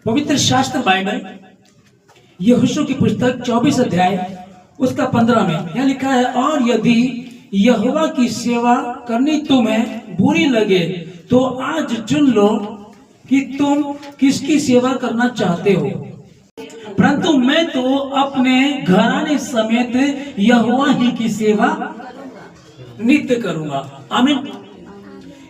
पवित्र शास्त्र बाइबल यहोशू की पुस्तक 24 अध्याय उसका 15 में यह लिखा है, और यदि यहोवा की सेवा करनी तुम्हें बुरी लगे तो आज चुन लो कि तुम किसकी सेवा करना चाहते हो, परंतु मैं तो अपने घराने समेत यहोवा ही की सेवा नित्य करूंगा। आमीन।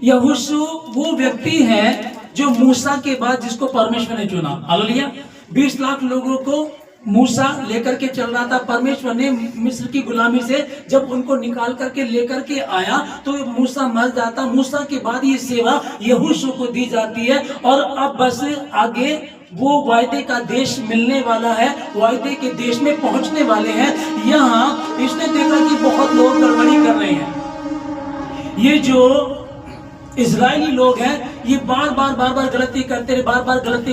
यहोशू वो व्यक्ति है जो मूसा के बाद जिसको परमेश्वर ने चुना। हालेलुया। 20 लाख लोगों को मूसा लेकर के चल रहा था। परमेश्वर ने मिस्र की गुलामी से जब उनको निकाल करके लेकर के आया तो मूसा मर जाता। मूसा के बाद ये सेवा यहोशू को दी जाती है और अब बस आगे वो वायदे का देश मिलने वाला है, वायदे के देश में पहुंचने वाले हैं। यहाँ इसने देखा कि बहुत लोग गड़बड़ी कर रहे हैं। ये जो इजरायली लोग हैं ये बार बार गलती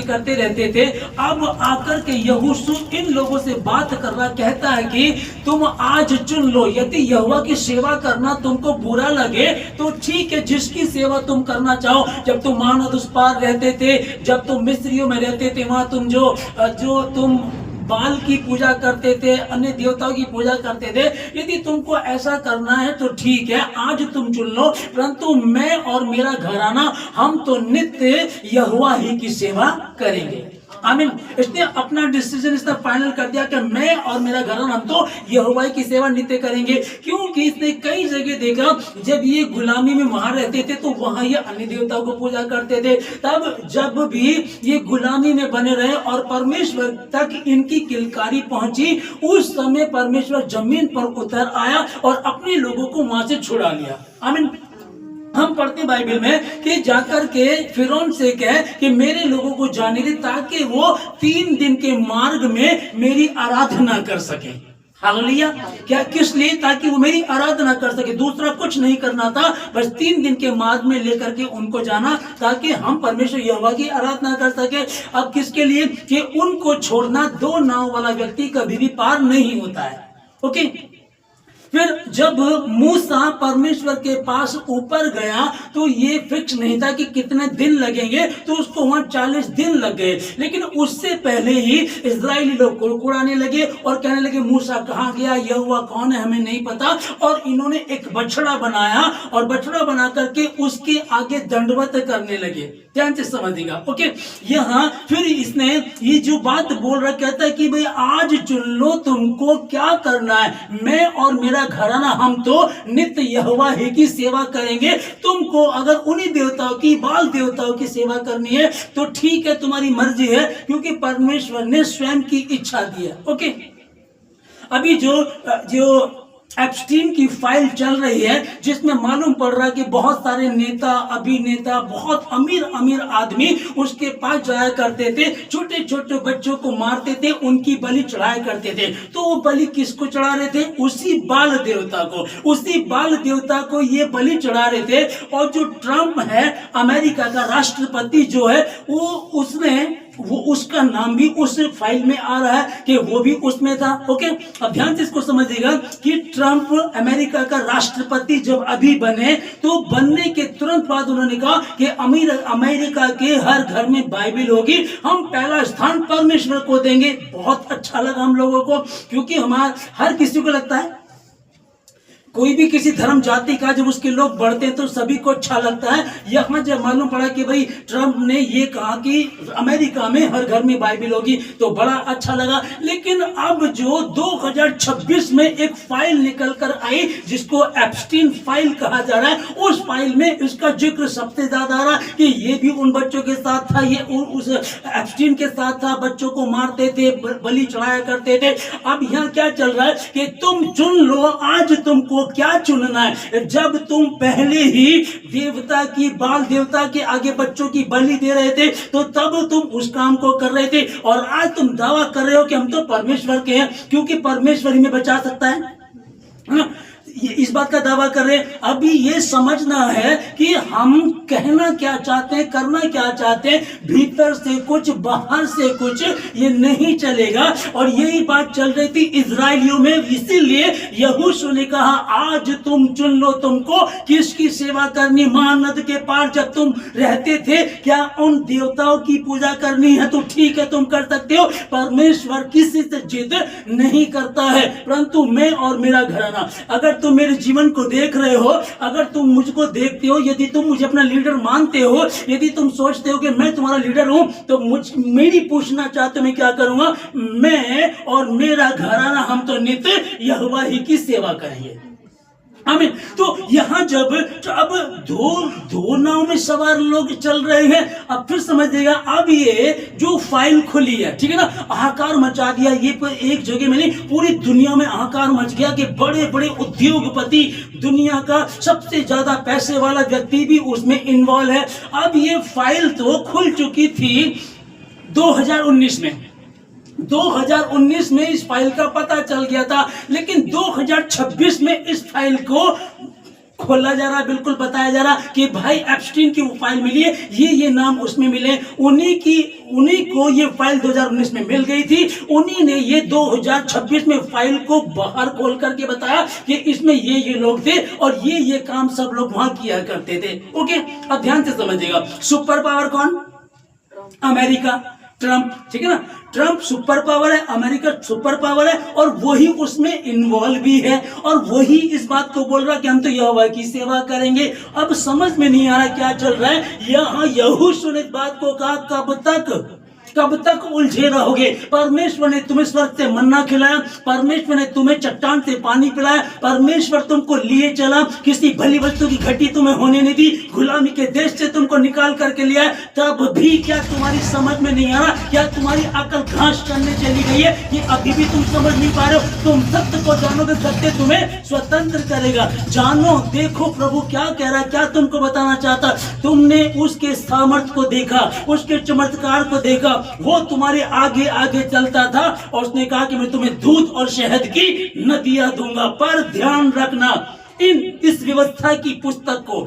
करते रहते थे। अब आकर के यहोशू इन लोगों से बात कर रहा, कहता है कि तुम आज चुन लो, यदि यहोवा की सेवा करना तुमको बुरा लगे तो ठीक है, जिसकी सेवा तुम करना चाहो। जब तुम मानद उस पार रहते थे, जब तुम मिस्रियों में रहते थे, वहां तुम जो तुम बाल की पूजा करते थे, अन्य देवताओं की पूजा करते थे, यदि तुमको ऐसा करना है तो ठीक है, आज तुम चुन लो, परंतु मैं और मेरा घराना हम तो नित्य यहोवा ही की सेवा करेंगे। आमीन। इसने अपना डिसीजन इसने फाइनल कर दिया कि मैं और मेरा घराना हम तो यहोवा की सेवा नित्य करेंगे, क्योंकि इसने कई जगह देखा जब ये गुलामी में वहां रहते थे तो वहां ये अन्य देवताओं को पूजा करते थे। तब जब भी ये गुलामी में बने रहे और परमेश्वर तक इनकी किलकारी पहुंची, उस समय परमेश्वर जमीन पर उतर आया और अपने लोगों को वहां से छुड़ा लिया। आमीन। हम पढ़ते बाइबल में कि जाकर के फिरौन से कहे कि मेरे लोगों को जाने दे ताकि वो 3 दिन के मार्ग में मेरी आराधना कर सके। हालेलुया। क्या किस लिए? ताकि वो मेरी आराधना कर सके, दूसरा कुछ नहीं करना था, बस 3 दिन के मार्ग में लेकर के उनको जाना ताकि हम परमेश्वर यहोवा की आराधना कर सके। अब किसके लिए? कि उनको छोड़ना 2 नाव वाला व्यक्ति कभी भी पार नहीं होता है। ओके। फिर जब मूसा परमेश्वर के पास ऊपर गया तो ये फिक्स नहीं था कि कितने दिन लगेंगे, तो उसको वहां 40 दिन लग गए। लेकिन उससे पहले ही इजरायली लोग कुड़कुड़ाने लगे और कहने लगे मूसा कहाँ गया, यहोवा कौन है हमें नहीं पता। और इन्होंने एक बछड़ा बनाया और बछड़ा बना करके उसके आगे दंडवत करने लगे। ध्यान से समझिएगा। ओके। यहाँ फिर इसने ये जो बात बोल रहा, कहता है कि भाई आज चुन लो तुमको क्या करना है, मैं और मेरा घराना हम तो नित्य यहोवा ही की सेवा करेंगे। तुमको अगर उन्हीं देवताओं की, बाल देवताओं की सेवा करनी है तो ठीक है, तुम्हारी मर्जी है, क्योंकि परमेश्वर ने स्वयं की इच्छा दी है। ओके। अभी जो एप्स्टीन की फाइल चल रही है जिसमें मालूम पड़ रहा है कि बहुत सारे नेता, अभिनेता, बहुत अमीर आदमी उसके पास जाया करते थे, छोटे छोटे बच्चों को मारते थे, उनकी बलि चढ़ाया करते थे। तो वो बलि किसको चढ़ा रहे थे? उसी बाल देवता को, उसी बाल देवता को ये बलि चढ़ा रहे थे। और जो ट्रम्प है, अमेरिका का राष्ट्रपति जो है, वो उसका नाम भी उस फाइल में आ रहा है कि वो भी उसमें था। ओके। अब ध्यान से इसको समझिएगा कि ट्रम्प अमेरिका का राष्ट्रपति जब अभी बने तो बनने के तुरंत बाद उन्होंने कहा कि अमेरिका के हर घर में बाइबल होगी, हम पहला स्थान परमेश्वर को देंगे। बहुत अच्छा लगा हम लोगों को, क्योंकि हमारा हर किसी को लगता है कोई भी किसी धर्म जाति का जब उसके लोग बढ़ते हैं तो सभी को अच्छा लगता है। यहाँ जब मालूम पड़ा कि भाई ट्रम्प ने ये कहा कि अमेरिका में हर घर में बाइबल होगी तो बड़ा अच्छा लगा। लेकिन अब जो 2026 में एक फाइल निकल कर आई जिसको एप्स्टीन फाइल कहा जा रहा है, उस फाइल में इसका जिक्र सबसे ज्यादा आ रहा है कि ये भी उन बच्चों के साथ था, ये उस एप्स्टीन के साथ था, बच्चों को मारते थे, बलि चढ़ाया करते थे। अब यहाँ क्या चल रहा है कि तुम चुन लो, आज तुमको क्या चुनना है। जब तुम पहले ही देवता की, बाल देवता के आगे बच्चों की बलि दे रहे थे तो तब तुम उस काम को कर रहे थे, और आज तुम दावा कर रहे हो कि हम तो परमेश्वर के हैं, क्योंकि परमेश्वर ही में बचा सकता है। ये इस बात का दावा कर रहे हैं। अभी ये समझना है कि हम कहना क्या चाहते हैं, करना क्या चाहते हैं, भीतर से कुछ बाहर से कुछ, ये नहीं चलेगा। और यही बात चल रही थी इजराइलियों में, इसीलिए यहोशू ने कहा आज तुम चुन लो तुमको किसकी सेवा करनी। महानद के पार जब तुम रहते थे, क्या उन देवताओं की पूजा करनी है तो ठीक है तुम कर सकते हो, परमेश्वर किसी से जिद नहीं करता है। परंतु मैं और मेरा घराना, अगर तुम मेरे जीवन को देख रहे हो, अगर तुम मुझको देखते हो, यदि तुम मुझे अपना लीडर मानते हो, यदि तुम सोचते हो कि मैं तुम्हारा लीडर हूं, तो मेरी पूछना चाहते हो मैं क्या करूंगा। मैं और मेरा घराना हम तो नित्य यहोवा ही की सेवा करेंगे। आमीन। तो यहां जब अब दो नाव में सवार लोग चल रहे हैं, अब फिर समझिएगा, अब ये जो फाइल खुली है, ठीक है ना, हाहाकार मचा दिया। ये एक जगह में नहीं, पूरी दुनिया में हाहाकार मच गया कि बड़े बड़े उद्योगपति, दुनिया का सबसे ज्यादा पैसे वाला व्यक्ति भी उसमें इन्वॉल्व है। अब ये फाइल तो खुल चुकी थी 2019 में, 2019 में इस फाइल का पता चल गया था, लेकिन 2026 में इस फाइल को खोला जा रहा, बिल्कुल बताया जा रहा कि भाई एप्स्टीन की वो फाइल मिली है, ये नाम उसमें मिले, उन्हीं को ये फाइल 2019 में मिल गई थी। उन्हीं ने ये 2026 में फाइल को बाहर खोल करके बताया कि इसमें ये लोग थे और ये काम सब लोग वहां किया करते थे। ओके, अब ध्यान से समझिएगा। सुपर पावर कौन? अमेरिका, ट्रंप, ठीक है ना। ट्रंप सुपर पावर है, अमेरिका सुपर पावर है, और वही उसमें इन्वॉल्व भी है, और वही इस बात को बोल रहा कि हम तो यहोवा की सेवा करेंगे। अब समझ में नहीं आ रहा क्या चल रहा है। यहाँ यहोशू ने इस बात को कहा कब तक उलझे रहोगे। परमेश्वर ने तुम्हें स्वर्ग से मन्ना खिलाया, परमेश्वर ने तुम्हें चट्टान से पानी पिलाया, परमेश्वर तुमको लिए चला, किसी भली वस्तु की घटी तुम्हें होने नहीं दी, गुलामी के देश से तुमको निकाल करके लिया, तब भी क्या तुम्हारी समझ में नहीं आ रहा? क्या तुम्हारी अकल घास चलने चली गई है? ये अभी भी तुम समझ नहीं पा रहे हो। तुम सत्य को जानोगे, सत्य तुम्हें स्वतंत्र करेगा। जानो, देखो प्रभु क्या कह रहा है, क्या तुमको बताना चाहता। तुमने उसके सामर्थ्य को देखा, उसके चमत्कार को देखा, वो तुम्हारे आगे आगे चलता था, और उसने कहा कि मैं तुम्हें दूध और शहद की नदियां दूंगा। पर ध्यान रखना, इस व्यवस्था की पुस्तक को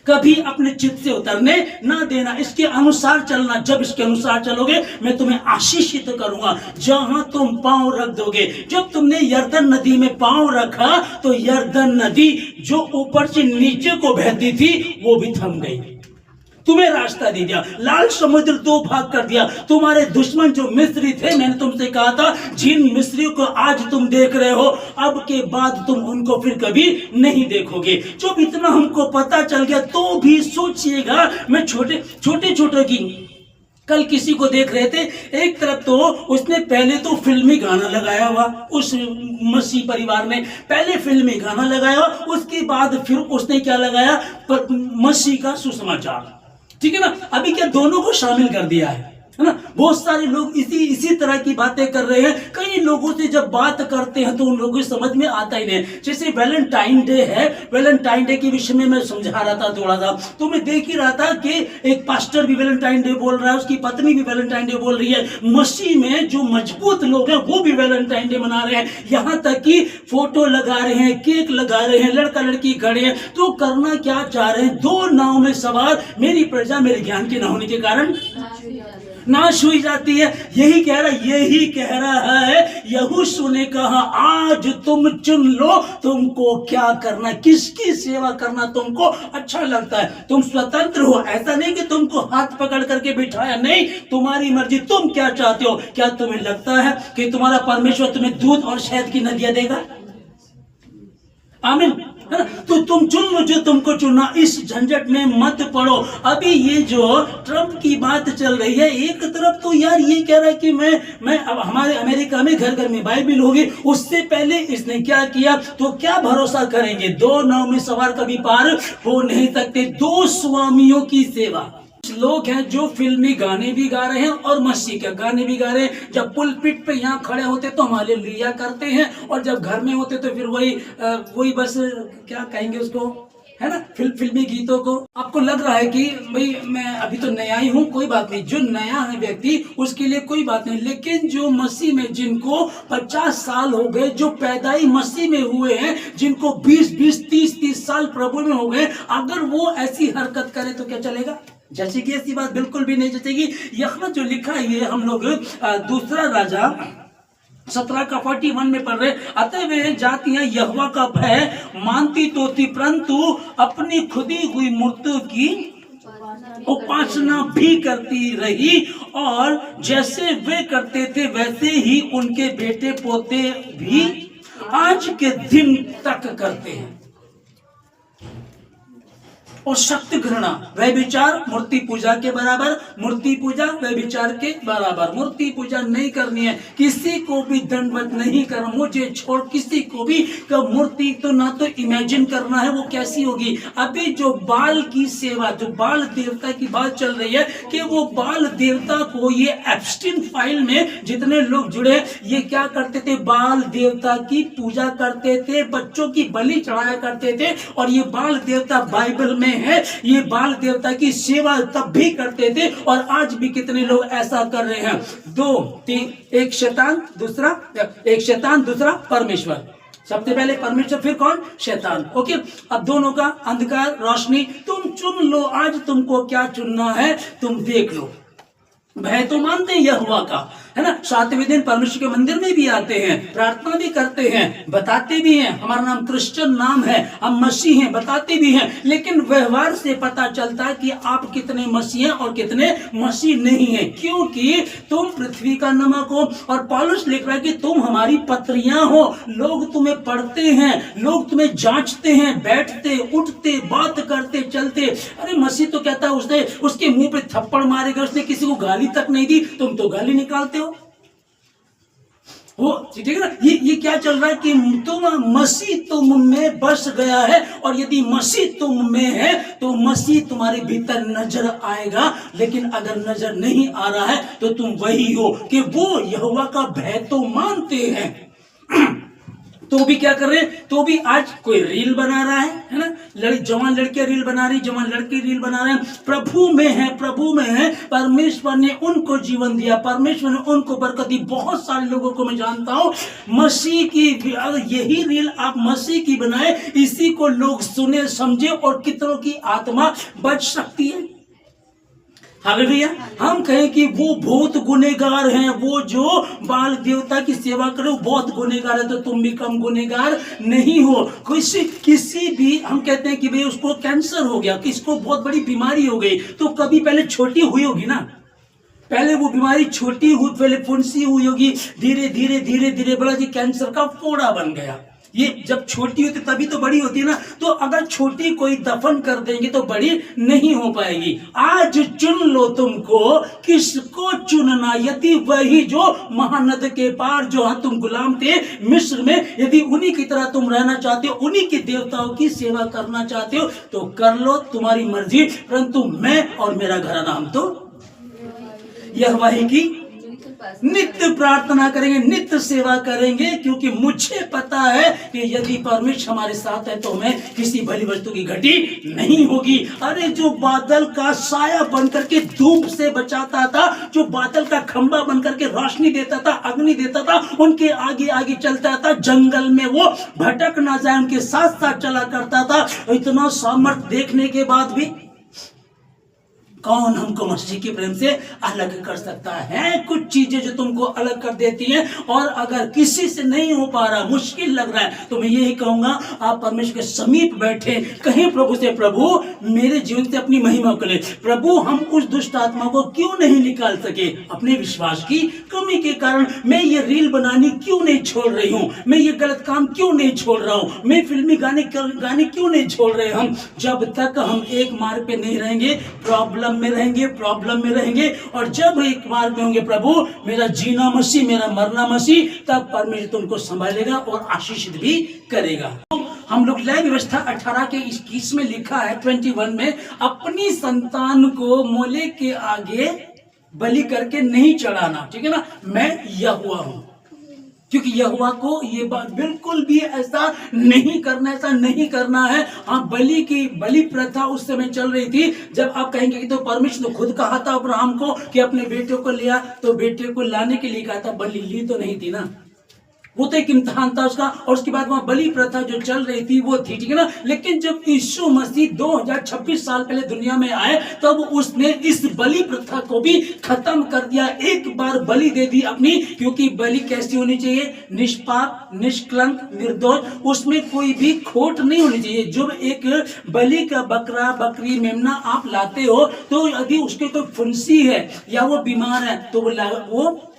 कभी अपने चित्त से उतरने ना देना, इसके अनुसार चलना। जब इसके अनुसार चलोगे, मैं तुम्हें आशीषित करूंगा जहां तुम पांव रख दोगे। जब तुमने यरदन नदी में पांव रखा, तो यरदन नदी जो ऊपर से नीचे को बहती थी, वो भी थम गई, तुम्हें रास्ता दे दिया, लाल समुद्र दो भाग कर दिया। तुम्हारे दुश्मन जो मिस्री थे, मैंने तुमसे कहा था, जिन मिस्रियों को आज तुम देख रहे हो, अब के बाद तुम उनको फिर कभी नहीं देखोगे। जब इतना हमको पता चल गया, तो भी सोचिएगा, मैं छोटे की कल किसी को देख रहे थे, एक तरफ तो उसने पहले तो फिल्मी गाना लगाया हुआ, उस मसीह परिवार ने पहले फिल्मी गाना लगाया, उसके बाद फिर उसने क्या लगाया, मसीह का सुसमाचार, ठीक है ना। अभी क्या दोनों को शामिल कर दिया है ना। बहुत सारे लोग इसी तरह की बातें कर रहे हैं। कई लोगों से जब बात करते हैं तो उन लोगों को समझ में आता ही नहीं। जैसे वैलेंटाइन डे है, वैलेंटाइन डे के विषय में मैं समझा रहा था थोड़ा सा, तो मैं देख ही रहा था कि एक पास्टर भी वैलेंटाइन डे बोल रहा है, उसकी पत्नी भी वैलेंटाइन डे बोल रही है, मसीह में जो मजबूत लोग हैं वो भी वैलेंटाइन डे मना रहे हैं, यहाँ तक कि फोटो लगा रहे हैं, केक लगा रहे हैं, लड़का लड़की खड़े हैं। तो करना क्या चाह रहे हैं? दो नाव में सवार मेरी प्रजा मेरे ज्ञान के न होने के कारण नाश हुई जाती है। यही कह रहा है यहोशू ने कहा आज तुम चुन लो तुमको क्या करना, किसकी सेवा करना तुमको अच्छा लगता है। तुम स्वतंत्र हो, ऐसा नहीं कि तुमको हाथ पकड़ करके बिठाया, नहीं, तुम्हारी मर्जी, तुम क्या चाहते हो। क्या तुम्हें लगता है कि तुम्हारा परमेश्वर तुम्हें दूध और शहद की नदियां देगा? आमीन, है ना। तो तुम चुन लो जो तुमको चुनना, इस झंझट में मत पड़ो। अभी ये जो ट्रंप की बात चल रही है, एक तरफ तो यार ये कह रहा है कि मैं अब हमारे अमेरिका में घर घर में बाइबिल होगी, उससे पहले इसने क्या किया, तो क्या भरोसा करेंगे। दो नाव में सवार कभी पार हो नहीं सकते, दो स्वामियों की सेवा। लोग हैं जो फिल्मी गाने भी गा रहे हैं और मसीह के गाने भी गा रहे हैं। जब पुलपिट पे यहाँ खड़े होते तो हम हालेलुया करते हैं, और जब घर में होते तो फिर वही बस क्या कहेंगे उसको, है ना, फिल्मी गीतों को। आपको लग रहा है कि भाई मैं अभी तो नया ही हूँ, कोई बात नहीं, जो नया है व्यक्ति उसके लिए कोई बात नहीं, लेकिन जो मसीह में जिनको 50 साल हो गए, जो पैदाई मसीह में हुए हैं, जिनको 20-20, 30-30 साल प्रभु में हो गए, अगर वो ऐसी हरकत करे तो क्या चलेगा? जचेगी ऐसी बात? बिल्कुल भी नहीं जचेगी। यहाँ जो लिखा है ये हम लोग दूसरा राजा 17 का 41 में पढ़ रहे, अतः वे जातियां यहोवा का भय मानती तो थी, परंतु अपनी खुदी हुई मूर्तियों की उपासना भी करती रही, और जैसे वे करते थे वैसे ही उनके बेटे पोते भी आज के दिन तक करते हैं। और शक्ति घृणा, वह विचार मूर्ति पूजा के बराबर, मूर्ति पूजा वह विचार के बराबर। मूर्ति पूजा नहीं करनी है, किसी को भी दंडवत नहीं करना, मुझे छोड़ किसी को भी। मूर्ति तो ना तो इमेजिन करना है वो कैसी होगी। अभी जो बाल की सेवा, जो बाल देवता की बात चल रही है कि वो बाल देवता को, ये एप्स्टीन फाइल में जितने लोग जुड़े, ये क्या करते थे? बाल देवता की पूजा करते थे, बच्चों की बलि चढ़ाया करते थे। और ये बाल देवता बाइबल में है, ये बाल देवता की सेवा तब भी करते थे, और आज भी कितने लोग ऐसा कर रहे हैं। 2 3, एक शैतान दूसरा परमेश्वर। सबसे पहले परमेश्वर, फिर कौन? शैतान। ओके, अब दोनों का अंधकार रोशनी, तुम चुन लो, आज तुमको क्या चुनना है तुम देख लो। भय तो मानते हैं यहोवा का, है ना, 7वें दिन परमेश्वर के मंदिर में भी आते हैं, प्रार्थना भी करते हैं, बताते भी हैं हमारा नाम क्रिश्चियन नाम है, हम मसीह हैं, बताते भी हैं। लेकिन व्यवहार से पता चलता है कि आप कितने मसीह हैं और कितने मसीह नहीं हैं, क्योंकि तुम पृथ्वी का नमक हो। और पौलुस लिख रहा है कि तुम हमारी पत्रियां हो, लोग तुम्हें पढ़ते हैं, लोग तुम्हें जांचते हैं, बैठते उठते बात करते चलते। अरे मसीह तो कहता है उसने उसके मुंह पे थप्पड़ मारेगा, उसने किसी को गाली तक नहीं दी, तुम तो गाली निकालते हो। वो ठीक है ना, ये क्या चल रहा है कि तुम मसीह तुम में बस गया है, और यदि मसीह तुम में है तो मसीह तुम्हारे भीतर नजर आएगा। लेकिन अगर नजर नहीं आ रहा है तो तुम वही हो कि वो यहोवा का भय तो मानते हैं, तो भी क्या कर रहे हैं? तो भी आज कोई रील बना रहा है ना, जवान लड़कियां रील बना रही, जवान लड़के रील बना रहे हैं। प्रभु में है, प्रभु में है, परमेश्वर ने उनको जीवन दिया, परमेश्वर ने उनको बरकत दी। बहुत सारे लोगों को मैं जानता हूं मसीह की, यही रील आप मसीह की बनाए, इसी को लोग सुने समझे, और कितनों की आत्मा बच सकती है। हालेलुया। हम कहें कि वो बहुत गुनेगार हैं, वो जो बाल देवता की सेवा करे वो बहुत गुनेगार है, तो तुम भी कम गुनेगार नहीं हो। किसी भी, हम कहते हैं कि भाई उसको कैंसर हो गया, किसको बहुत बड़ी बीमारी हो गई, तो कभी पहले छोटी हुई होगी ना, पहले वो बीमारी छोटी हुई, पहले फुंसी हुई होगी, धीरे धीरे धीरे धीरे बड़ा जी कैंसर का फोड़ा बन गया। ये जब छोटी होती तभी तो बड़ी होती है ना, तो अगर छोटी कोई दफन कर देंगे तो बड़ी नहीं हो पाएगी। आज चुन लो तुमको किसको चुनना, यदि वही जो महानद के पार जो तुम गुलाम थे मिस्र में, यदि उन्हीं की तरह तुम रहना चाहते हो, उन्हीं के देवताओं की सेवा करना चाहते हो तो कर लो, तुम्हारी मर्जी। परंतु मैं और मेरा घराना हम तो यहोवा की नित्य प्रार्थना करेंगे, नित्य सेवा करेंगे, क्योंकि मुझे पता है कि यदि परमेश्वर हमारे साथ है तो हमें किसी भली वस्तु की घटी नहीं होगी। अरे जो बादल का साया बनकर के धूप से बचाता था, जो बादल का खंबा बनकर के रोशनी देता था, अग्नि देता था, उनके आगे आगे चलता था, जंगल में वो भटक ना जाए उनके साथ साथ चला करता था। इतना सामर्थ्य देखने के बाद भी कौन हमको मसीह के प्रेम से अलग कर सकता है? कुछ चीजें जो तुमको अलग कर देती हैं, और अगर किसी से नहीं हो पा रहा, मुश्किल लग रहा है, तो मैं यही कहूंगा आप परमेश्वर के समीप बैठे कहें प्रभु से, प्रभु मेरे जीवन से अपनी महिमा करे। प्रभु हम उस दुष्ट आत्मा को क्यों नहीं निकाल सके? अपने विश्वास की कमी के कारण मैं ये रील बनानी क्यों नहीं छोड़ रही हूँ, मैं ये गलत काम क्यों नहीं छोड़ रहा हूँ, मैं फिल्मी गाने क्यों नहीं छोड़ रहे। हम जब तक हम एक मार्ग पे नहीं रहेंगे प्रॉब्लम में रहेंगे, और जब एक मार्ग में होंगे प्रभु मेरा जीना मसीह, मेरा मरना मसीह, तब परमेश्वर तुमको संभालेगा और आशीषित भी करेगा। तो हम लोग लय व्यवस्था 18 के 21 में लिखा है, 21 में, अपनी संतान को मोले के आगे बलि करके नहीं चढ़ाना, ठीक है ना, मैं यहोवा हूं। क्योंकि यहोवा को ये बात बिल्कुल भी ऐसा नहीं करना, ऐसा नहीं करना है। हाँ, बलि प्रथा उस समय चल रही थी। जब आप कहेंगे कि तो परमेश्वर ने खुद कहा था अब्राहम को कि अपने बेटे को लिया, तो बेटे को लाने के लिए कहा था, बलि ली तो नहीं थी ना, वो तो एक इम्तिहान था उसका। और उसके बाद वहां बलि प्रथा जो चल रही थी वो थी, ठीक है ना। लेकिन जब यीशु मसीह 2026 साल पहले दुनिया में आए, तब उसने इस बलि प्रथा को भी खत्म कर दिया। एक बार बलि दे दी अपनी, क्योंकि बलि कैसी होनी चाहिए? निष्पाप, निष्कलंक, निर्दोष, उसमें कोई भी खोट नहीं होनी चाहिए। जब एक बलि का बकरा, बकरी, मेमना आप लाते हो, तो यदि उसके कोई फुंसी है या वो बीमार है, तो वो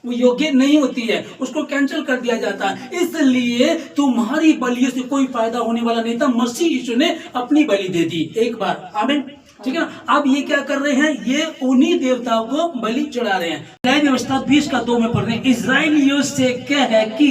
योग्य नहीं होती है, उसको कैंसिल कर दिया जाता है। इसलिए तुम्हारी बलियों से कोई फायदा होने वाला नहीं था। मसीह यीशु ने अपनी बलि दे दी एक बार, आमीन, ठीक है ना। अब ये क्या कर रहे हैं? ये उन्हीं देवताओं को बलि चढ़ा रहे हैं। न्याय व्यवस्था 20:2 में पढ़ रहे हैं, इजराइलियों से क्या है कि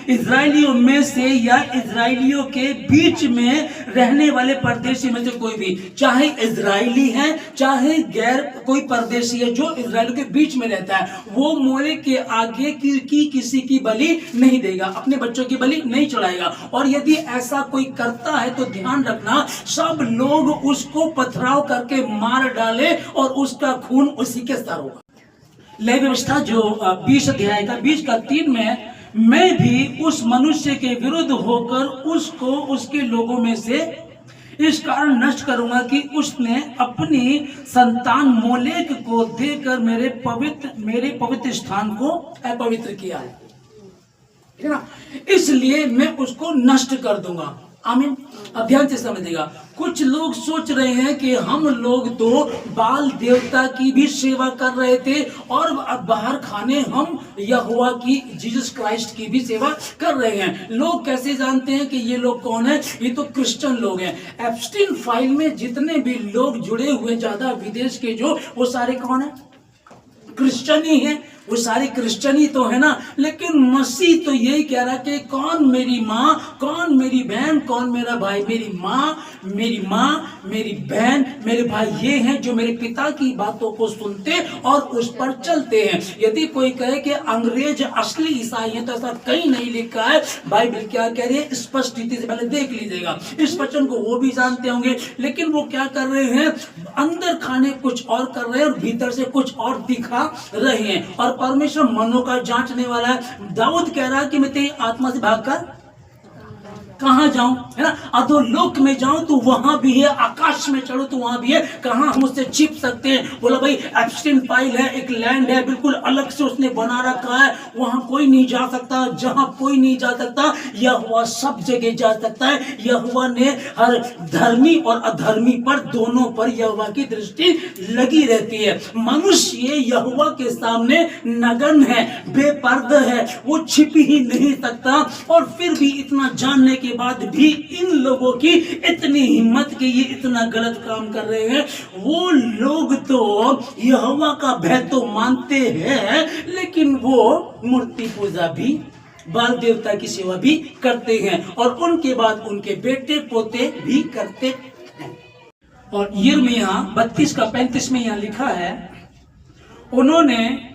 इजराइलियों में से या इजराइलियों के बीच में रहने वाले परदेशी में से कोई भी, चाहे इजराइली है चाहे गैर कोई परदेशी है, जो इजराइल के बीच में रहता है, वो मोले के आगे की किसी की बलि नहीं देगा, अपने बच्चों की बलि नहीं चढ़ाएगा। और यदि ऐसा कोई करता है तो ध्यान रखना, सब लोग उसको पथराव करके मार डाले और उसका खून उसी के सर होगा। लय व्यवस्था जो 20 अध्याय का 20:3 में, मैं भी उस मनुष्य के विरुद्ध होकर उसको उसके लोगों में से इस कारण नष्ट करूंगा कि उसने अपनी संतान मोलेक को देकर मेरे पवित्र स्थान को अपवित्र किया है, ठीक है ना। इसलिए मैं उसको नष्ट कर दूंगा, आमीन। अब ध्यान से समझिएगा, कुछ लोग सोच रहे हैं कि हम लोग तो बाल देवता की भी सेवा कर रहे थे और बाहर खाने हम यहोवा की, जीसस क्राइस्ट की भी सेवा कर रहे हैं। लोग कैसे जानते हैं कि ये लोग कौन है? ये तो क्रिश्चियन लोग हैं। एप्स्टीन फाइल में जितने भी लोग जुड़े हुए ज्यादा विदेश के, जो वो सारे कौन है? क्रिश्चियन ही है, वो सारे क्रिश्चियन ही तो है ना। लेकिन मसीह तो यही कह रहा है कि कौन मेरी माँ, कौन मेरी बहन, कौन मेरा भाई? मेरी माँ, मेरी बहन, मेरे भाई ये हैं जो मेरे पिता की बातों को सुनते और उस पर चलते हैं। यदि कोई कहे कि अंग्रेज असली ईसाई है, तो ऐसा कहीं नहीं लिखा है। बाइबल क्या कह रही है स्पष्ट रीति से पहले देख लीजिएगा। इस वचन को वो भी जानते होंगे, लेकिन वो क्या कर रहे हैं? अंदर खाने कुछ और कर रहे हैं और भीतर से कुछ और दिखा रहे हैं। और परमेश्वर मनों का जांचने वाला है। दाऊद कह रहा है कि मैं तेरी आत्मा से भागकर कहां जाऊं, है ना। अधोलोक में जाऊं तो वहां भी है, आकाश में चढ़ो तो वहां भी है। कहां हम उससे छिप सकते हैं? बोला भाई एप्स्टीन फाइल है, एक लैंड है, बिल्कुल अलग से उसने बना रखा है, वहां कोई नहीं जा सकता। जहां कोई नहीं जा सकता, यहोवा सब जगह जा सकता है। यहोवा ने हर धर्मी और अधर्मी पर, दोनों पर यहोवा की दृष्टि लगी रहती है। मनुष्य यहोवा के सामने नग्न है, बेपर्दा है, वो छिप ही नहीं सकता। और फिर भी इतना जानने के बाद भी इन लोगों की इतनी हिम्मत कि ये इतना गलत काम कर रहे हैं। वो लोग तो यहोवा का भय तो मानते हैं, लेकिन वो मूर्ति पूजा भी, बाल देवता की सेवा भी करते हैं, और उनके बाद उनके बेटे पोते भी करते हैं। और यिर्मयाह 32:35 में यहां लिखा है, उन्होंने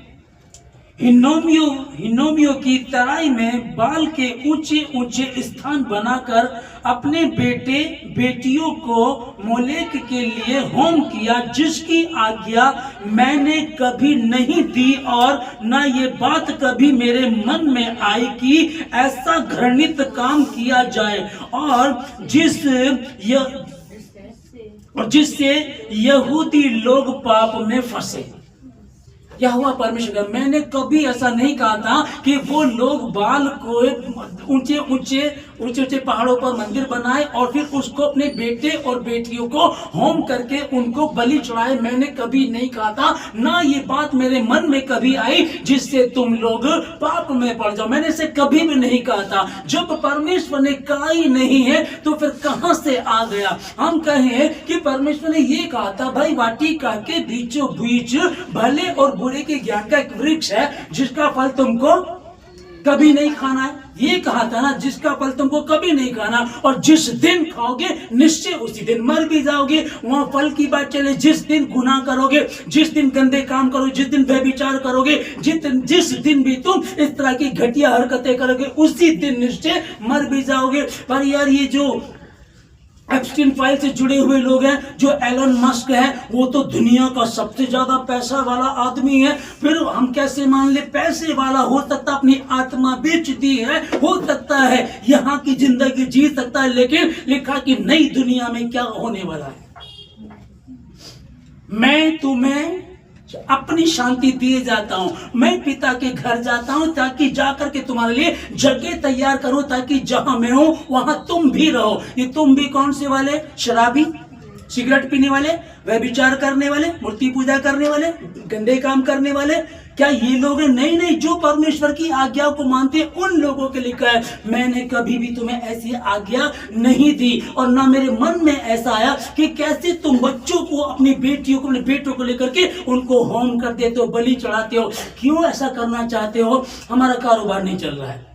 हिन्नोमियों की तराई में बाल के ऊंचे ऊंचे स्थान बनाकर अपने बेटे बेटियों को मोलेक के लिए होम किया, जिसकी आज्ञा मैंने कभी नहीं दी और न ये बात कभी मेरे मन में आई कि ऐसा घृणित काम किया जाए, और जिससे यहूदी लोग पाप में फंसे। यहोवा परमेश्वर, मैंने कभी ऐसा नहीं कहा था कि वो लोग बाल को ऊंचे पहाड़ों पर मंदिर बनाए और फिर उसको अपने बेटे और बेटियों को होम करके उनको बलि चढ़ाए। मैंने कभी नहीं कहा था, ना ये बात मेरे मन में कभी आई जिससे तुम लोग पाप में पड़ जाओ। मैंने इसे कभी भी नहीं कहा था। जब परमेश्वर ने कहा ही नहीं है तो फिर कहां से आ गया? हम कहें कि परमेश्वर ने ये कहा था, भाई वाटिका के बीचों बीच भले और बुरे के ज्ञान का एक वृक्ष है जिसका फल तुमको कभी नहीं खाना है। ये कहा था ना, जिसका फल तुमको कभी नहीं खाना, और जिस दिन खाओगे निश्चय उसी दिन मर भी जाओगे। वहां फल की बात चले, जिस दिन गुनाह करोगे, जिस दिन गंदे काम करोगे, जिस दिन व्यभिचार करोगे, जिस दिन भी तुम इस तरह की घटिया हरकतें करोगे, उसी दिन निश्चय मर भी जाओगे। पर यार, ये जो एप्स्टीन फाइल से जुड़े हुए लोग हैं, जो एलन मस्क है, वो तो दुनिया का सबसे ज्यादा पैसा वाला आदमी है। फिर हम कैसे मान ले, पैसे वाला हो सकता अपनी आत्मा बेच दी है, हो सकता है यहाँ की जिंदगी जी सकता है, लेकिन लिखा कि नई दुनिया में क्या होने वाला है। मैं तुम्हें अपनी शांति दिए जाता हूं, मैं पिता के घर जाता हूं ताकि जाकर के तुम्हारे लिए जगह तैयार करूं, ताकि जहां मैं हूं वहां तुम भी रहो। ये तुम भी कौन से वाले? शराबी, सिगरेट पीने वाले, व्यभिचार करने वाले, मूर्ति पूजा करने वाले, गंदे काम करने वाले, क्या ये लोग हैं? नहीं नहीं, जो परमेश्वर की आज्ञा को मानते हैं उन लोगों के लिखा है, मैंने कभी भी तुम्हें ऐसी आज्ञा नहीं दी, और ना मेरे मन में ऐसा आया कि कैसे तुम बच्चों को, अपनी बेटियों को, अपने बेटों को लेकर के उनको होम कर देते हो, बलि चढ़ाते हो। क्यों ऐसा करना चाहते हो? हमारा कारोबार नहीं चल रहा है।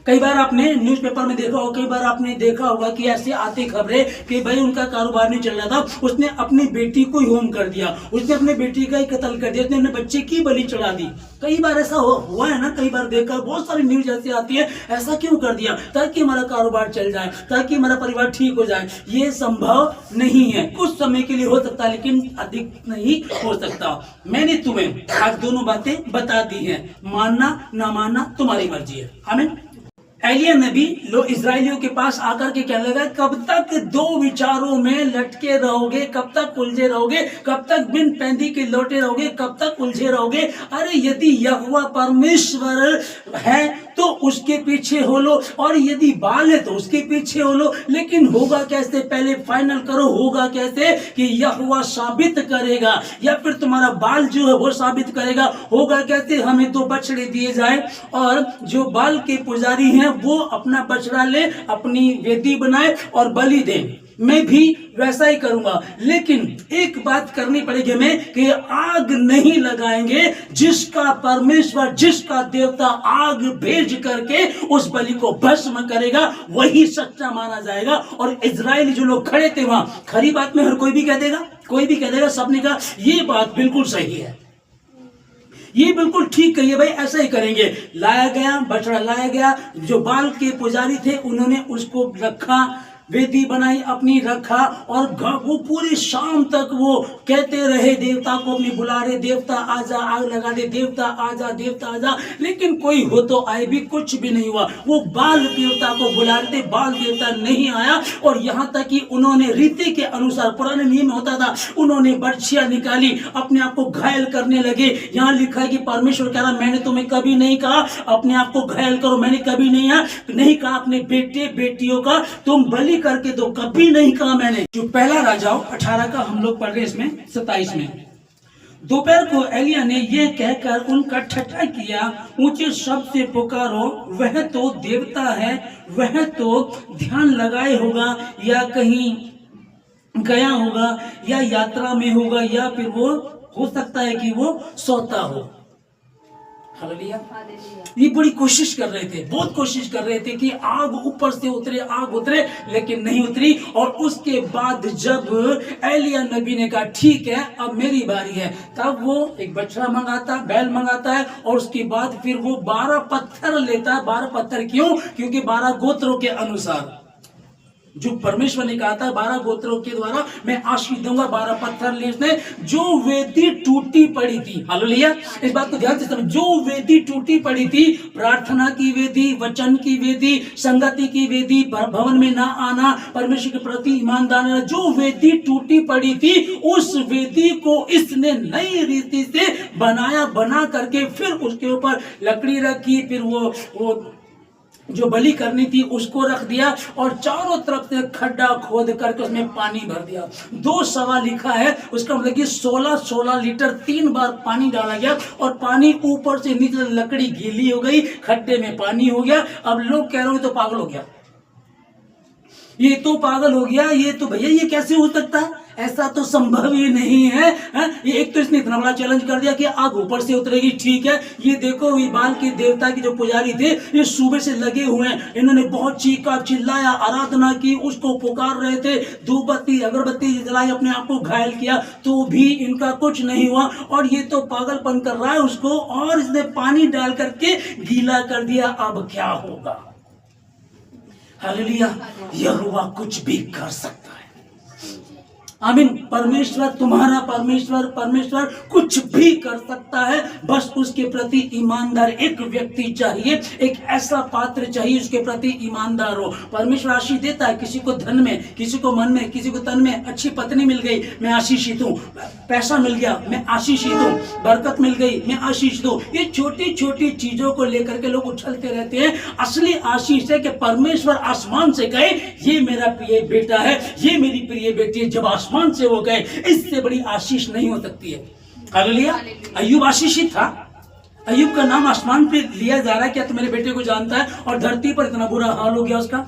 कई बार आपने न्यूज़पेपर में देखा होगा, कई बार आपने देखा होगा कि ऐसे आती खबरें कि भाई उनका कारोबार नहीं चल रहा था, उसने अपनी बेटी को ही होम कर दिया, उसने अपने बेटी का ही कत्ल कर दिया, उसने अपने बच्चे की बलि चढ़ा दी। कई बार ऐसा हुआ है ना, कई बार देखा, बहुत सारी न्यूज ऐसी आती है। ऐसा क्यों कर दिया? ताकि हमारा कारोबार चल जाए, ताकि हमारा परिवार ठीक हो जाए। ये संभव नहीं है। कुछ समय के लिए हो सकता है, लेकिन अधिक नहीं हो सकता। मैंने तुम्हें आज दोनों बातें बता दी हैं, मानना ना मानना तुम्हारी मर्जी है। आमीन। एलिया नबी लो इजराइलियों के पास आकर के कहने लगा, कब तक दो विचारों में लटके रहोगे? कब तक उलझे रहोगे? कब तक बिन पैंदी के लौटे रहोगे? कब तक उलझे रहोगे? अरे यदि यहोवा परमेश्वर है तो उसके पीछे हो लो, और यदि बाल है तो उसके पीछे हो लो। लेकिन होगा कैसे? पहले फाइनल करो, होगा कैसे? कि यहोवा साबित करेगा, या फिर तुम्हारा बाल जो है वो साबित करेगा। होगा कैसे? हमें दो बछड़े दिए जाए, और जो बाल के पुजारी हैं वो अपना बछड़ा ले, अपनी वेदी बनाए और बलि दे। मैं भी वैसा ही करूंगा, लेकिन एक बात करनी पड़ेगी हमें कि आग नहीं लगाएंगे। जिसका परमेश्वर, जिसका देवता आग भेज करके उस बलि को भस्म करेगा, वही सच्चा माना जाएगा। और इजराइली जो लोग खड़े थे वहां, खरी बात में हर कोई भी कह देगा, कोई भी कह देगा, सबने कहा ये बात बिल्कुल सही है, ये बिल्कुल ठीक कही है भाई, ऐसा ही करेंगे। लाया गया, बछड़ा लाया गया, जो बाल के पुजारी थे उन्होंने उसको रखा, वेदी बनाई, अपनी रखा, और वो पूरी शाम तक वो कहते रहे, देवता को अपनी बुला रहे, देवता आजा, आग लगा दे, देवता आजा, देवता आजा। लेकिन कोई हो तो आए भी, कुछ भी नहीं हुआ। वो बाल देवता को बुला रहे थे, बाल देवता नहीं आया। और यहाँ तक कि उन्होंने रीति के अनुसार, पुराने नियम में होता था, उन्होंने बर्छियां निकाली, अपने आप को घायल करने लगे। यहाँ लिखा है कि परमेश्वर कह रहा, मैंने तुम्हें कभी नहीं कहा अपने आप को घायल करो, मैंने कभी नहीं कहा अपने बेटे बेटियों का तुम बलि करके दो, कभी नहीं कहा मैंने। जो पहला राजाओं 18 का हम लोग पढ़ रहे, इसमें 27 में, दोपहर को एलिया ने यह कहकर उनका ठट्ठा किया, ऊंचे शब्द से पुकारो, वह तो देवता है, वह तो ध्यान लगाए होगा, या कहीं गया होगा, या यात्रा में होगा, या फिर वो हो सकता है कि वो सोता हो। हालेलुया। ये बड़ी कोशिश कर रहे थे, बहुत कोशिश कर रहे थे कि आग ऊपर से उतरे, आग उतरे, लेकिन नहीं उतरी। और उसके बाद जब एलिया नबी ने कहा ठीक है अब मेरी बारी है, तब वो एक बछड़ा मंगाता, बैल मंगाता है, और उसके बाद फिर वो 12 पत्थर लेता है। 12 पत्थर क्यों? क्योंकि 12 गोत्रों के अनुसार जो परमेश्वर ने कहा था 12 गोत्रों के द्वारा मैं आशीष दूंगा, 12 पत्थर ले उसने। जो वेदी टूटी पड़ी थी, हालेलुया, इस बात को ध्यान से समझ, जो वेदी टूटी पड़ी थी, प्रार्थना की वेदी, वचन की वेदी, संगति की वेदी, भवन में ना आना, परमेश्वर के प्रति ईमानदार रहना, जो वेदी टूटी पड़ी थी, उस वेदी को इसने नई रीति से बनाया, बना करके फिर उसके ऊपर लकड़ी रखी, फिर वो जो बलि करनी थी उसको रख दिया, और चारों तरफ से खड्डा खोद करके उसमें पानी भर दिया। 2 सवा लिखा है, उसका मतलब कि 16 लीटर 3 बार पानी डाला गया, और पानी ऊपर से नीचे, लकड़ी गीली हो गई, खड्डे में पानी हो गया। अब लोग कह रहे हो तो पागल हो गया, ये तो पागल हो गया, ये तो भैया ये कैसे हो सकता है? ऐसा तो संभव ही नहीं है। ये एक तो इसने इतना बड़ा चैलेंज कर दिया कि आग ऊपर से उतरेगी, ठीक है। ये देखो, ये बाल के देवता के जो पुजारी थे, ये सुबह से लगे हुए हैं, इन्होंने बहुत चीखा चिल्लाया, आराधना की, उसको पुकार रहे थे, धूपबत्ती अगरबत्ती जलाई, अपने आप को घायल किया, तो भी इनका कुछ नहीं हुआ। और ये तो पागलपन कर रहा है उसको, और इसने पानी डाल करके गीला कर दिया। अब क्या होगा? हालेलुया, यहोवा कुछ भी कर सकता है। आमीन। परमेश्वर, तुम्हारा परमेश्वर कुछ भी कर सकता है। बस उसके प्रति ईमानदार एक व्यक्ति चाहिए, एक ऐसा पात्र चाहिए उसके प्रति ईमानदार हो। परमेश्वर आशीष देता है, किसी को धन में, किसी को मन में, किसी को तन में। अच्छी पत्नी मिल गई, मैं आशीषित हूँ। पैसा मिल गया, मैं आशीषित हूँ। बरकत मिल गई, मैं आशीषित हूँ। ये छोटी छोटी चीजों को लेकर के लोग उछलते रहते हैं। असली आशीष है कि परमेश्वर आसमान से कहे, ये मेरा प्रिय बेटा है, ये मेरी प्रिय बेटी है। जब आसमान से हो गए, इससे बड़ी आशीष नहीं हो सकती है। हालेलुया। अय्यूब आशीषित था। अय्यूब का नाम आसमान पे लिया जा रहा है। क्या तुम मेरे बेटे को जानता है? और धरती पर इतना बुरा हाल हो गया उसका।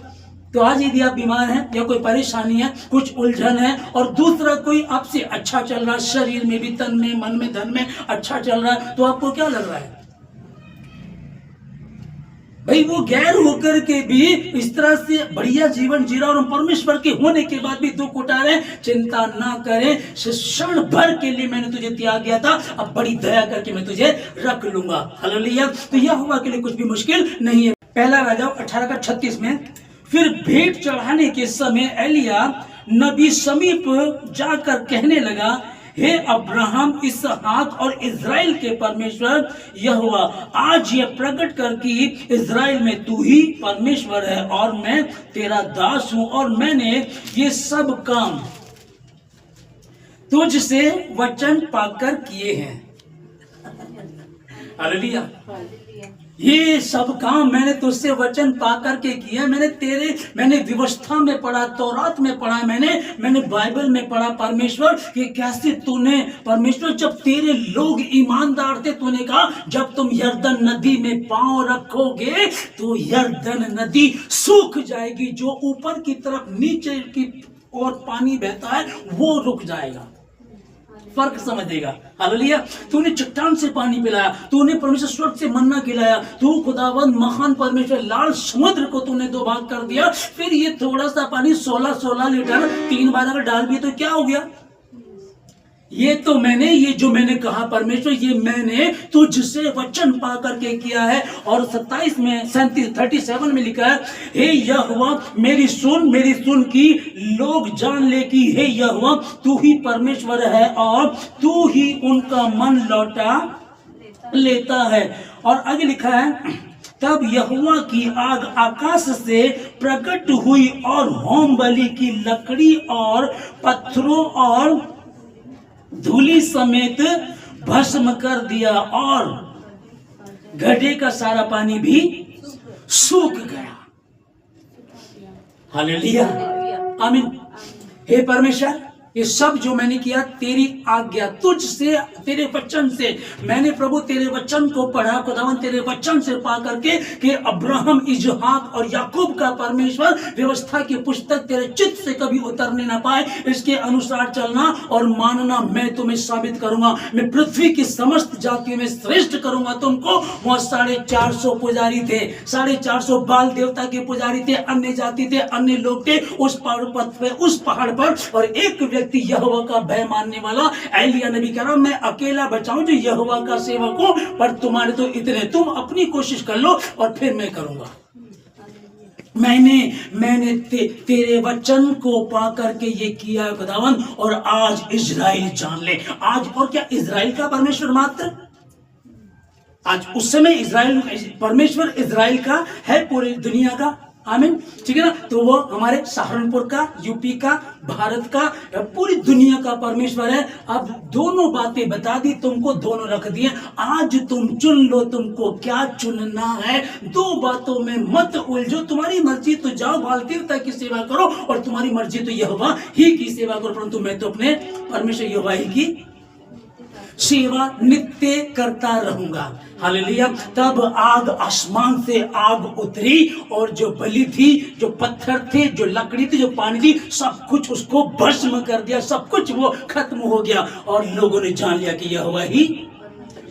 तो आज यदि आप बीमार हैं या कोई परेशानी है, कुछ उलझन है, और दूसरा कोई आपसे अच्छा चल रहा है, शरीर में भी, तन में, मन में, धन में अच्छा चल रहा है, तो आपको क्या लग रहा है? भाई वो गैर होकर के भी इस तरह से बढ़िया जीवन जी रहा, और परमेश्वर के होने के बाद भी दुख उठा रहे। चिंता ना करें, क्षण भर के लिए मैंने तुझे त्याग दिया था, अब बड़ी दया करके मैं तुझे रख लूंगा। हालेलुया। तो यहोवा के लिए कुछ भी मुश्किल नहीं है। पहला राजा 18:36 में, फिर भेंट चढ़ाने के समय एलिया नबी समीप जाकर कहने लगा, हे अब्राहम, इसहाक और इज़राइल के परमेश्वर यहोवा, आज ये प्रकट कर कि इज़राइल में तू ही परमेश्वर है, और मैं तेरा दास हूं, और मैंने ये सब काम तुझसे वचन पाकर किए हैं। हालेलुया। ये सब काम मैंने तुझसे वचन पाकर के किया। मैंने व्यवस्था में पढ़ा, तौरात में पढ़ा, मैंने बाइबल में पढ़ा परमेश्वर कि कैसे तूने, परमेश्वर जब तेरे लोग ईमानदार थे, तूने कहा जब तुम यरदन नदी में पांव रखोगे तो यरदन नदी सूख जाएगी, जो ऊपर की तरफ नीचे की और पानी बहता है वो रुक जाएगा। फर्क समझेगा। हालेलुया। तूने चट्टान से पानी पिलाया, तूने परमेश्वर स्वर्ग से मन्ना खिलाया, तू खुदावंद महान परमेश्वर लाल समुद्र को तूने 2 भाग कर दिया। फिर ये थोड़ा सा पानी 16 लीटर 3 बार अगर डाल दिए तो क्या हो गया? ये जो मैंने कहा परमेश्वर, ये मैंने तुझसे वचन पा करके किया है। और 27 में 37 में लिखा है, हे यहोवा मेरी सुन की लोग जान ले कि हे यहोवा तू ही परमेश्वर है, और तू ही उनका मन लौटा लेता है। और आगे लिखा है, तब यहोवा की आग आकाश से प्रकट हुई और होम बलि की लकड़ी और पत्थरों और धूली समेत भस्म कर दिया, और गड्ढे का सारा पानी भी सूख गया। हालेलुया। आमीन। हे परमेश्वर, ये सब जो मैंने किया तेरी आज्ञा, तुझसे, तेरे वचन से। मैंने प्रभु तेरे वचन को पढ़ा, खुदावन तेरे वचन से पा करके कि अब्राहम, इजहाक और याकूब का परमेश्वर, व्यवस्था की पुस्तक तेरे चित्त से कभी उतरने ना पाए, इसके अनुसार चलना और मानना। मैं तुम्हें साबित करूंगा, मैं पृथ्वी की समस्त जातियों में श्रेष्ठ करूंगा तुमको। वहां 450 पुजारी थे, 450 बाल देवता के पुजारी थे, अन्य जाति थे, अन्य लोग थे उस पर्वत पे, उस पहाड़ पर। और एक यहोवा का भय मानने वाला एलिया नबी कह रहा, मैं अकेला बचाऊं जो यहोवा का सेवक हूं, पर तुम्हारे तो इतने, तुम अपनी कोशिश कर लो और फिर मैं करूंगा। मैंने तेरे वचन को पा करके ये किया खुदावन। और आज इजराइल जान ले, आज और क्या इजराइल का परमेश्वर मात्र, आज उस समय इजराइल परमेश्वर इजराइल का है, पूरी दुनिया का। आमीन। ठीक है ना। तो वो हमारे सहारनपुर का, यूपी का, भारत का, पूरी दुनिया का परमेश्वर है। अब दोनों बातें बता दी तुमको, दोनों रख दिए। आज तुम चुन लो तुमको क्या चुनना है। 2 बातों में मत उलझो। तुम्हारी मर्जी तो जाओ, बाल देवता की सेवा करो, और तुम्हारी मर्जी तो यहोवा ही की सेवा करो, परंतु मैं तो अपने परमेश्वर यहोवा ही की। सेवा नित्य करता रहूंगा। हालेलुया। तब आग, आसमान से आग उतरी और जो बलि थी, जो पत्थर थे, जो लकड़ी थी, जो पानी थी, सब कुछ उसको भस्म कर दिया, सब कुछ वो खत्म हो गया और लोगों ने जान लिया कि यहोवा ही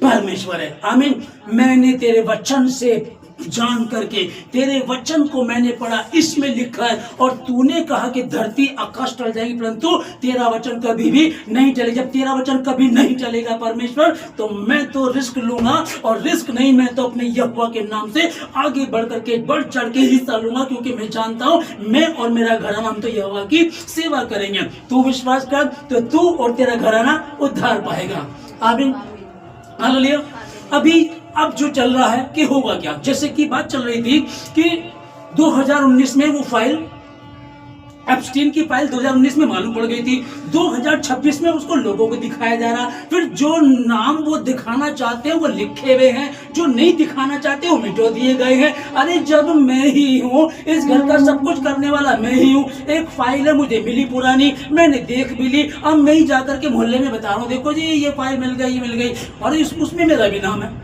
परमेश्वर है। आमीन। मैंने तेरे वचन से जान करके, तेरे वचन को मैंने पढ़ा, इसमें लिखा है और तूने कहा कि धरती आकाश टल जाएगी परंतु तेरा वचन कभी भी नहीं चलेगा। जब तेरा वचन कभी नहीं चलेगा परमेश्वर, तो मैं तो रिस्क लूंगा, और रिस्क नहीं, मैं तो अपने यहोवा के नाम से आगे बढ़ करके, बढ़ चढ़ के हिस्सा लूंगा, क्योंकि मैं जानता हूं मैं और मेरा घराना हम तो यहोवा की सेवा करेंगे। तू विश्वास कर तो तू और तेरा घराना उद्धार पाएगा। आमीन। हालेलुया। अब जो चल रहा है कि होगा क्या, जैसे कि बात चल रही थी कि 2019 में वो फाइल, एप्स्टीन की फाइल 2019 में मालूम पड़ गई थी, 2026 में उसको लोगों को दिखाया जा रहा, फिर जो नाम वो दिखाना चाहते हैं वो लिखे हुए हैं, जो नहीं दिखाना चाहते वो मिटो दिए गए हैं। अरे जब मैं ही हूँ, इस घर का सब कुछ करने वाला मैं ही हूँ, एक फाइल है मुझे मिली पुरानी, मैंने देख भी ली, अब मैं ही जाकर के मोहल्ले में बता रहा हूँ देखो जी ये फाइल मिल गई, और उसमें मेरा भी नाम है।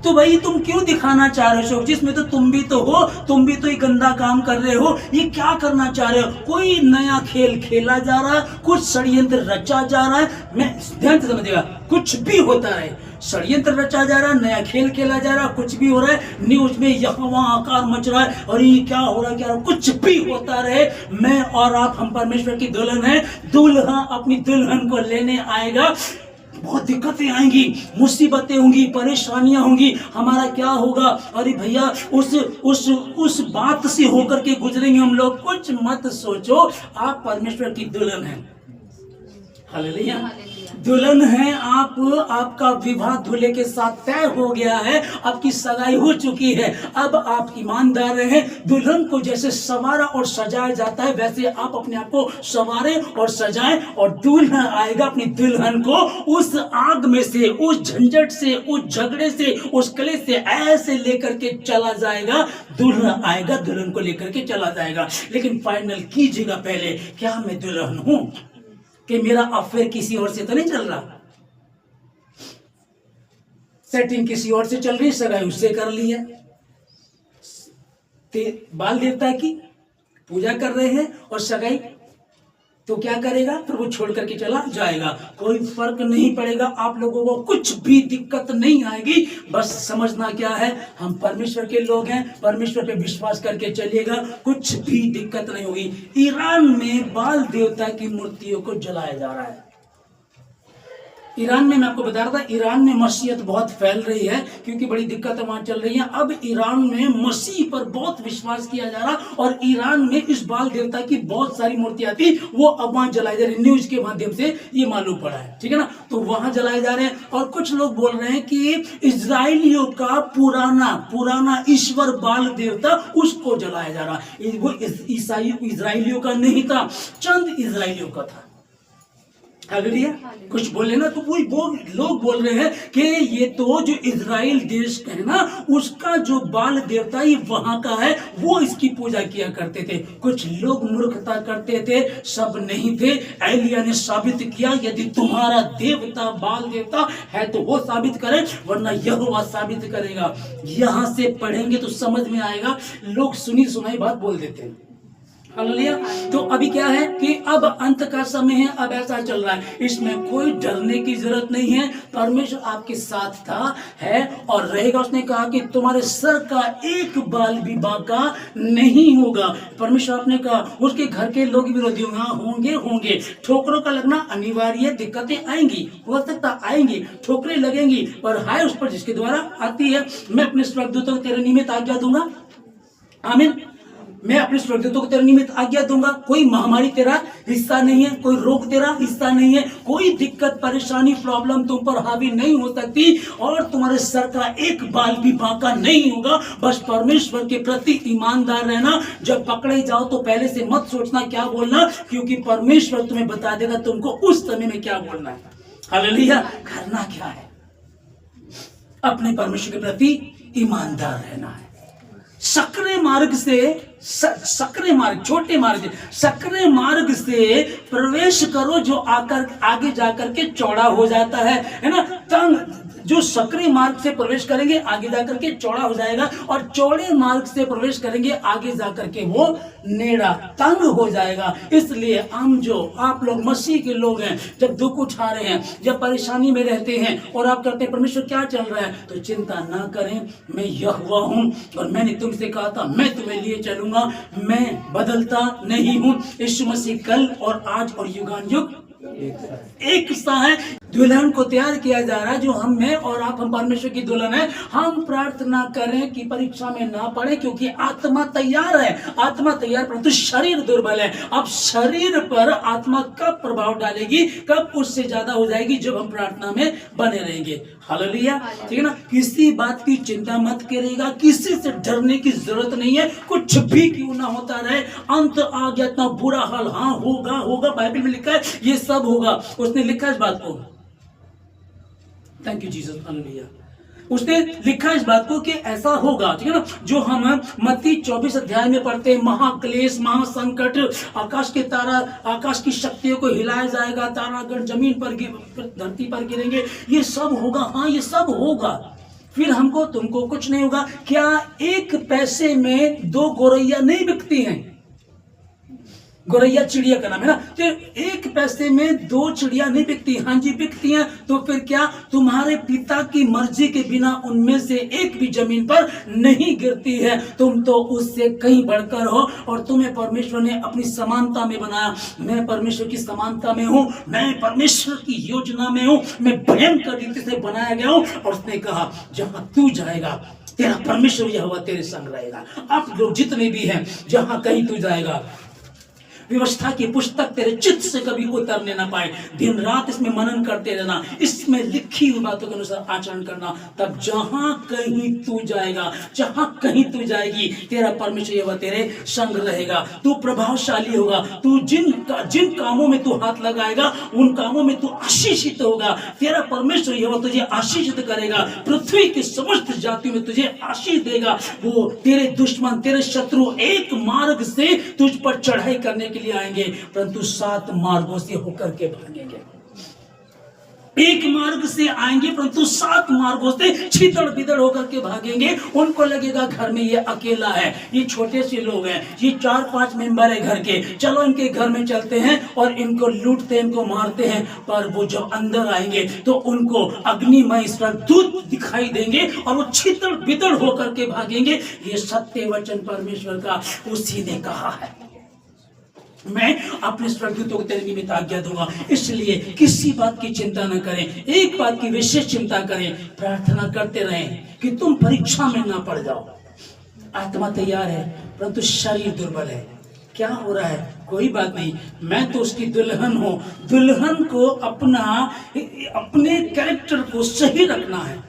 तो भाई तुम क्यों दिखाना चाह रहे हो, जिसमें तो तुम भी तो हो, तुम भी तो ये गंदा काम कर रहे हो, ये क्या करना चाह रहे हो? कोई नया खेल खेला जा रहा है, कुछ षड्यंत्र रचा जा रहा है। मैं ध्यान से समझिएगा, कुछ भी होता है, षड्यंत्र रचा जा रहा है, नया खेल खेला जा रहा है, कुछ भी हो रहा है, न्यूज में यहाँ आकार मच रहा है, और ये क्या हो रहा है, क्या कुछ भी होता रहे, मैं और आप, हम परमेश्वर की दुल्हन है, दूल्हा अपनी दुल्हन को लेने आएगा, बहुत दिक्कतें आएंगी, मुसीबतें होंगी, परेशानियां होंगी, हमारा क्या होगा? अरे भैया उस बात से होकर के गुजरेंगे हम लोग। कुछ मत सोचो, आप परमेश्वर की दुल्हन हैं। हालेलुया। दुल्हन है आप, आपका विवाह दूल्हे के साथ तय हो गया है, आपकी सगाई हो चुकी है, अब आप ईमानदार रहे। दुल्हन को जैसे संवारा और सजाया जाता है, वैसे आप अपने आप को संवारे और सजाए, और दूल्हा आएगा अपनी दुल्हन को उस आग में से, उस झंझट से, उस झगड़े से, उस कलेश से ऐसे लेकर के चला जाएगा। दूल्हा आएगा, दुल्हन को लेकर के चला जाएगा। लेकिन फाइनल कीजिएगा पहले, क्या मैं दुल्हन हूं? कि मेरा अफेयर किसी और से तो नहीं चल रहा, सेटिंग किसी और से चल रही, सगाई उससे कर ली है, बाल देवता की पूजा कर रहे हैं और सगाई, तो क्या करेगा? फिर वो छोड़ करके चला जाएगा। कोई फर्क नहीं पड़ेगा, आप लोगों को कुछ भी दिक्कत नहीं आएगी। बस समझना क्या है, हम परमेश्वर के लोग हैं, परमेश्वर पे विश्वास करके चलिएगा, कुछ भी दिक्कत नहीं होगी। ईरान में बाल देवता की मूर्तियों को जलाया जा रहा है। ईरान में, मैं आपको बता रहा था, ईरान में मसीहत बहुत फैल रही है, क्योंकि बड़ी दिक्कतें वहां चल रही हैं। अब ईरान में मसीह पर बहुत विश्वास किया जा रहा, और ईरान में इस बाल देवता की बहुत सारी मूर्तियां थी, वो अब वहां जलाई जा रही, न्यूज के माध्यम से ये मालूम पड़ा है, ठीक है ना। तो वहां जलाए जा रहे हैं, और कुछ लोग बोल रहे हैं कि इजराइलियों का पुराना ईश्वर बाल देवता, उसको जलाया जा रहा। वो ईसाई इजराइलियों का नहीं था, चंद इजराइलियों का था। हालेलुया। कुछ बोले ना, तो वही लोग बोल रहे हैं कि ये तो जो इजराइल देश का है ना, उसका जो बाल देवता ये वहां का है, वो इसकी पूजा किया करते थे। कुछ लोग मूर्खता करते थे, सब नहीं थे। एलिया ने साबित किया, यदि तुम्हारा देवता बाल देवता है तो वो साबित करे, वरना यहोवा साबित करेगा। यहां से पढ़ेंगे तो समझ में आएगा, लोग सुनी सुनाई बात बोल देते हैं। हालेलुया। तो अभी क्या है कि अब अंत का समय है, अब ऐसा चल रहा है, इसमें कोई डरने की जरूरत नहीं है। परमेश्वर आपके साथ था, है और रहेगा। उसने कहा कि तुम्हारे सर का एक बाल भी बाका नहीं होगा। परमेश्वर आपने कहा, उसके घर के लोग विरोधी होंगे, ठोकरों का लगना अनिवार्य, दिक्कतें आएंगी, हो सकता आएंगी, ठोकरें लगेंगी, पर हाय उस पर जिसके द्वारा आती है। मैं अपने स्वर्गदूतों को तेरे निमित्त आज्ञा दूंगा। आमीन। मैं अपने स्वर्गदूतों को तेरे निमित्त आज्ञा दूंगा। कोई महामारी तेरा हिस्सा नहीं है, कोई रोग तेरा हिस्सा नहीं है, कोई दिक्कत परेशानी प्रॉब्लम तुम पर हावी नहीं हो सकती, और तुम्हारे सर का एक बाल भी बांका नहीं होगा। बस परमेश्वर के प्रति ईमानदार रहना। जब पकड़े जाओ तो पहले से मत सोचना क्या बोलना, क्योंकि परमेश्वर तुम्हें बता देगा तुमको उस समय में क्या बोलना है। हालेलुया। करना क्या है? अपने परमेश्वर के प्रति ईमानदार रहना है। सकरे मार्ग से सकरे मार्ग, छोटे मार्ग, सकरे मार्ग से प्रवेश करो जो आकर आगे जाकर के चौड़ा हो जाता है ना। तंग जो सकरे मार्ग से प्रवेश करेंगे आगे जाकर के चौड़ा हो जाएगा, और चौड़े मार्ग से प्रवेश करेंगे आगे जाकर के वो नेड़ा तंग हो जाएगा। इसलिए हम जो आप लोग मसीह के लोग हैं, जब दुख उठा रहे हैं, जब परेशानी में रहते हैं और आप कहते हैं परमेश्वर क्या चल रहा है, तो चिंता ना करें, मैं यहोवा हूं और मैंने तुमसे कहा था मैं तुम्हें लिए चलूंगा, मैं बदलता नहीं हूं। यीशु मसीह कल और आज और युगानुयुग एक सा है। दुल्हन को तैयार किया जा रहा है, जो हम में और आप, हम परमेश्वर की दुल्हन है। हम प्रार्थना करें कि परीक्षा में ना पड़े, क्योंकि आत्मा तैयार है, आत्मा तैयार परंतु शरीर दुर्बल है। अब शरीर पर आत्मा कब प्रभाव डालेगी, कब उससे ज्यादा हो जाएगी, जब हम प्रार्थना में बने रहेंगे। हालेलुया, ठीक है ना। किसी बात की चिंता मत करिएगा, किसी से डरने की जरूरत नहीं है, कुछ भी क्यों ना होता रहे, अंत आ गया इतना बुरा हाल, हाँ होगा होगा, बाइबल में लिखा है ये सब होगा। उसने लिखा है इस बात को, थैंक यू जीसस, हालेलुया। उसने लिखा इस बात को कि ऐसा होगा, ठीक है ना। जो हम मत्ती 24 अध्याय में पढ़ते हैं, महाक्लेश, महासंकट, आकाश के तारा, आकाश की शक्तियों को हिलाया जाएगा, तारागण जमीन पर धरती पर गिरेंगे, ये सब होगा, हाँ ये सब होगा। फिर हमको तुमको कुछ नहीं होगा। क्या एक पैसे में 2 गौरैया नहीं बिकती हैं? गौरैया चिड़िया का नाम है ना। तो एक पैसे में 2 चिड़िया नहीं बिकती, हाँ जी बिकती हैं। तो फिर क्या तुम्हारे पिता की मर्जी के बिना उनमें से एक भी जमीन पर नहीं गिरती है? तुम तो उससे कहीं बढ़कर हो, और तुम्हें परमेश्वर ने अपनी समानता में बनाया। मैं परमेश्वर की समानता में हूँ, मैं परमेश्वर की योजना में हूँ, मैं भयंकर रीति से बनाया गया हूँ। और उसने कहा जहां तू जाएगा तेरा परमेश्वर यहोवा तेरे संग रहेगा। आप लोग जितने भी हैं, जहां कहीं तू जाएगा, व्यवस्था की पुस्तक तेरे चित्त से कभी उतरने ना पाए, दिन रात इसमें मनन करते रहना, इसमें लिखी हुई बातों के अनुसार आचरण करना। तब जहां कहीं तू जाएगा, जहां कहीं तू जाएगी, तेरा परमेश्वर यहोवा तेरे संग रहेगा। तू प्रभावशाली होगा, तू जिन कामों में तू हाथ लगाएगा उन कामों में तू आशीषित होगा। तेरा परमेश्वर यहोवा तुझे आशीषित करेगा, पृथ्वी की समस्त जातियों में तुझे आशीष देगा। वो तेरे दुश्मन, तेरे शत्रु एक मार्ग से तुझ पर चढ़ाई करने के लिए आएंगे, परंतु 7 मार्गों से होकर के भागेंगे। एक मार्ग से आएंगे परंतु 7 मार्गों से छितड़ बिदड़ होकर के भागेंगे। उनको लगेगा घर में ये अकेला है, ये छोटे से लोग हैं, ये 4-5 मेंबर है घर के, चलो इनके घर में चलते हैं और इनको लूटते हैं, इनको मारते हैं। पर वो जब अंदर आएंगे तो उनको अग्निमय स्वर्गदूत दिखाई देंगे और वो छितड़ बिदड़ होकर के भागेंगे। ये सत्य वचन परमेश्वर का उसी ने कहा है। मैं अपने स्वर्गदूतों को तेरे निमित्त आज्ञा दूंगा। इसलिए किसी बात की चिंता न करें, एक बात की विशेष चिंता करें, प्रार्थना करते रहें कि तुम परीक्षा में ना पड़ जाओ। आत्मा तैयार है परंतु शरीर दुर्बल है। क्या हो रहा है? कोई बात नहीं, मैं तो उसकी दुल्हन हूं। दुल्हन को अपने कैरेक्टर को सही रखना है,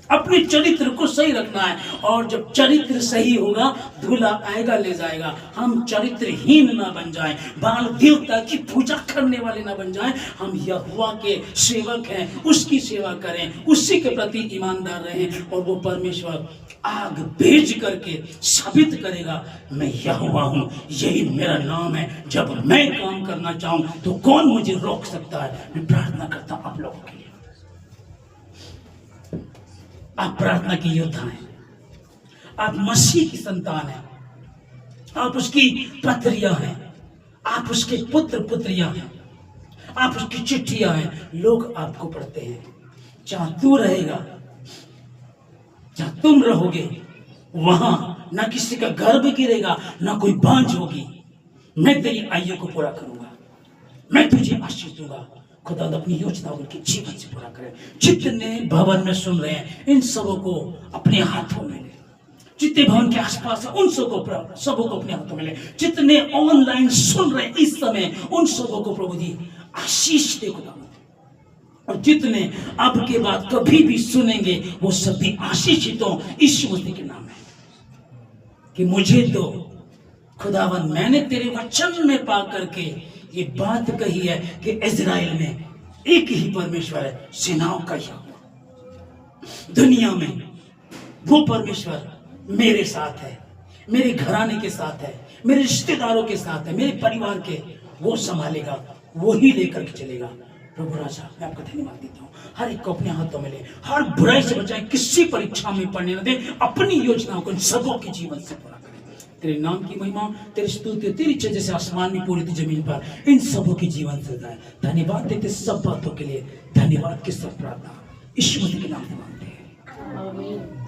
अपने चरित्र को सही रखना है, और जब चरित्र सही होगा दूल्हा आएगा ले जाएगा। हम चरित्रहीन ना बन जाएं, बाल देवता की पूजा करने वाले ना बन जाएं। हम यहोवा के सेवक हैं, उसकी सेवा करें, उसी के प्रति ईमानदार रहें, और वो परमेश्वर आग भेज करके साबित करेगा मैं यहोवा हूं, यही मेरा नाम है। जब मैं काम करना चाहूं तो कौन मुझे रोक सकता है? मैं प्रार्थना करता हूं आप लोगों के लिए। आप प्रार्थना की योद्धा हैं, आप मसीह की संतान हैं, आप उसकी पत्रियां हैं, आप उसके पुत्र पुत्रियां हैं, आप उसकी चिट्ठियां हैं। लोग आपको पढ़ते हैं। जहां तू रहेगा, जहां तुम रहोगे, वहां ना किसी का गर्भ गिरेगा, ना कोई बांझ होगी। मैं तेरी आयु को पूरा करूंगा, मैं तुझे आशीष दूंगा। खुदा अपनी योजनाओं के जीवन से पूरा करे। जितने भवन में सुन रहे हैं इन सबों को अपने हाथों में ले, जितने भवन के आसपास है उन सबों को अपने हाथों में ले, जितने ऑनलाइन सुन रहे हैं इस समय उन सबों को प्रभु जी आशीष दे खुदा, और जितने अब के बाद कभी भी सुनेंगे वो सभी आशीषित हो यीशु मसीह के नाम में। कि मुझे तो खुदावन मैंने तेरे वचन में पा करके ये बात कही है कि इज़राइल में एक ही परमेश्वर है, सेनाओं का यहोवा। दुनिया में वो परमेश्वर मेरे साथ है, मेरे घराने के साथ है, मेरे रिश्तेदारों के साथ है, मेरे परिवार के, वो संभालेगा, वो ही लेकर के चलेगा। प्रभु राजा, मैं आपका धन्यवाद देता हूँ। हर एक को अपने हाथों में ले, हर बुराई से बचाए, किसी परीक्षा में पढ़ने न दे, अपनी योजनाओं को इन सबों के जीवन से पूरा करें। तेरे नाम की महिमा, तेरी स्तुति, तेरी इच्छा जैसे आसमान में पूरी थी जमीन पर, इन सबों के जीवन से जाए। धन्यवाद देते सब बातों के लिए, धन्यवाद की सब प्रार्थना यीशु मसीह के नाम से मांगते हैं, आमीन।